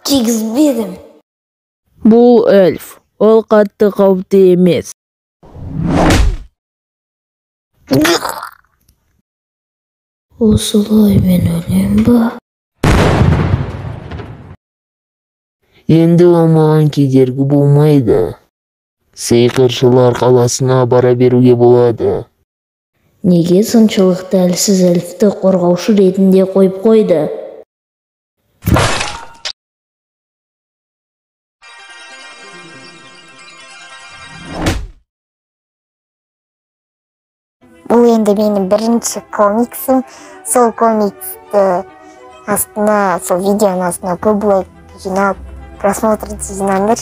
Кигізбедім. Бұл эльф. Ол қатты қауіпті емес. Осылай мен өлем ба? Енді маған кедергі болмайды. Сиқыршылар қаласына бара беруге болады. Неге соншалықты әлсіз эльфті қорғаушы ретінде қойып қойды? Бұл енді менің бірінші комиксім. Сол комиксті астына, сол видеоның астына көп лайк жинап, просмотрды жинаңдар.